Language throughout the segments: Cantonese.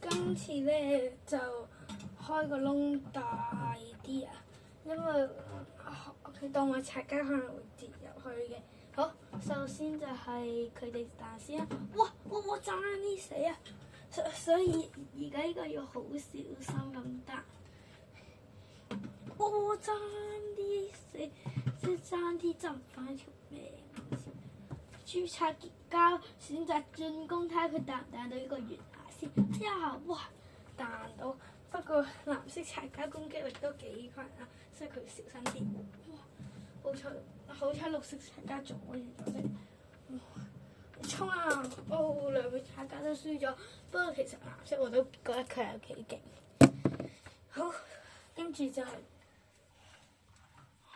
今次咧就開個窿大啲啊，因為佢當我拆家可能會跌入去嘅。好，首先就係佢哋彈先啦。哇！我爭啲死啊！所以而家呢個要好小心咁彈。我爭啲死，即係爭啲執唔翻條命。註冊結交，選擇進攻，睇下佢彈唔彈到呢個懸崖先。哎呀，哇！彈到，不過藍色拆家攻擊力都幾強啊，所以佢要小心啲。哇！好彩綠色拆家阻住咗啫。衝啊！哦，兩個拆家都輸咗，不過其實藍色我都覺得佢有幾勁。好，跟住就係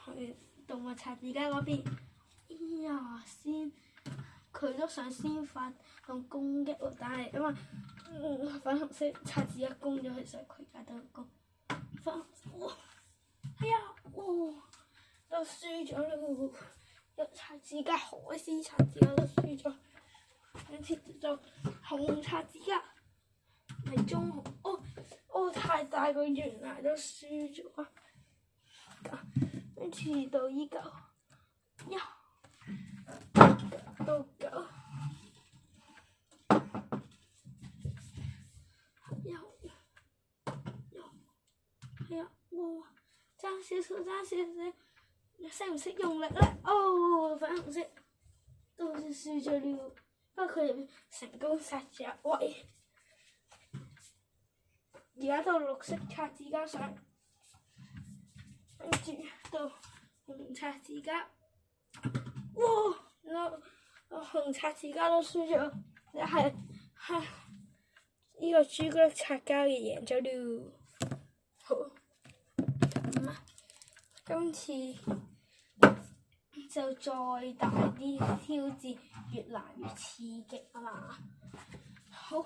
去動物拆字家嗰邊。哎呀，佢都想先發動攻擊喎，但係因為粉紅色拆字家攻咗佢，所以佢而家都攻。粉紅色，哇！哎呀，哇！都輸咗咯，有拆字家海獅拆字家都輸咗，跟住就紅拆字家係中紅，太大個懸崖都輸咗，跟住到依個呀。到九，係啊！哇，爭少少，識唔識用力咧？哦，粉紅色都輸咗了，不過佢哋成功殺咗一位。而家到綠色拆字家上，跟住到紅拆字家，哇！紅拆字家都輸咗，係呢個朱古力拆家嘅贏咗了。好，咁啊，今次就再大啲挑戰，越難越刺激啊嘛。好，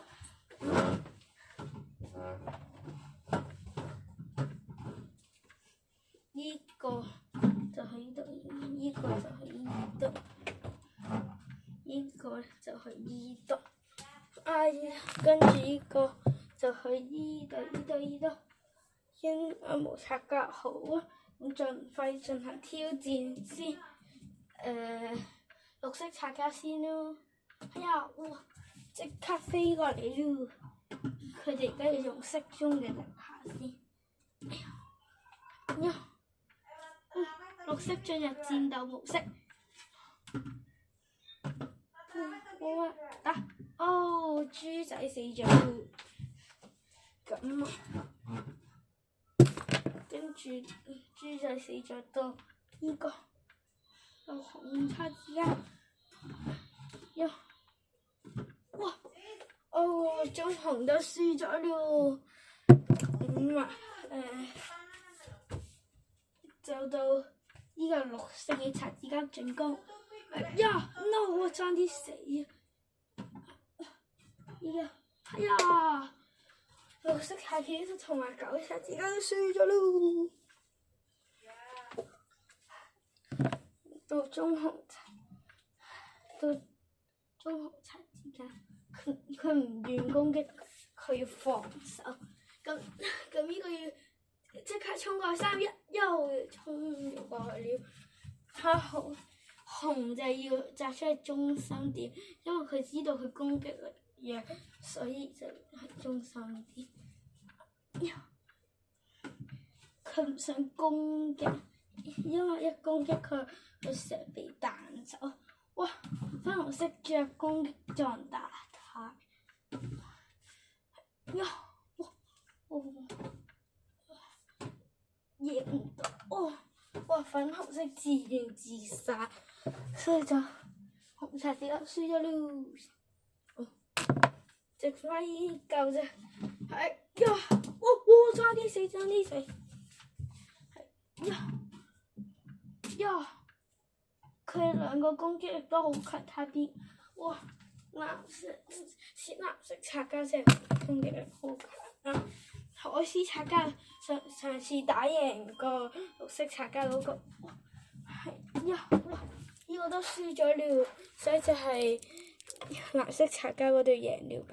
呢個就喺呢度，呢個就喺呢度。呢個就去呢度，跟住呢個就去呢度，因無拆家好啊，咁盡快進行挑戰先。綠色拆家先咯。哎呀，哇！即刻飛過嚟咯！佢哋而家要用適中嘅力下先。哎呀，綠色進入戰鬥模式。豬仔死咗，咁跟住豬仔死咗到呢個有紅叉子啦，哇！中紅都輸咗了，就到呢個綠色嘅叉子家進攻。no！ 我爭啲死啊！哎呀，綠色拆字家同埋狗拆字家都輸咗咯。到中紅拆字家，佢唔願攻擊，佢要放手。咁呢個要即刻衝過去3-1，又衝咗過去了。紅就要擲出去中心點，因為佢知道佢攻擊力弱，所以就係中心點。佢唔想攻擊，因為一攻擊佢成日被彈走。哇！粉紅色着攻擊撞大太，贏唔到。哇！粉紅色自願自殺，所以就紅拆字家輸咗了。剩翻呢嚿啫，爭啲死，佢哋兩個攻擊力都好強，睇邊，哇！藍色拆家隻攻擊力好強啊！海獅拆家上次打贏個綠色拆家嗰個，呢個都輸咗了，所以就係藍色拆家嗰度贏了。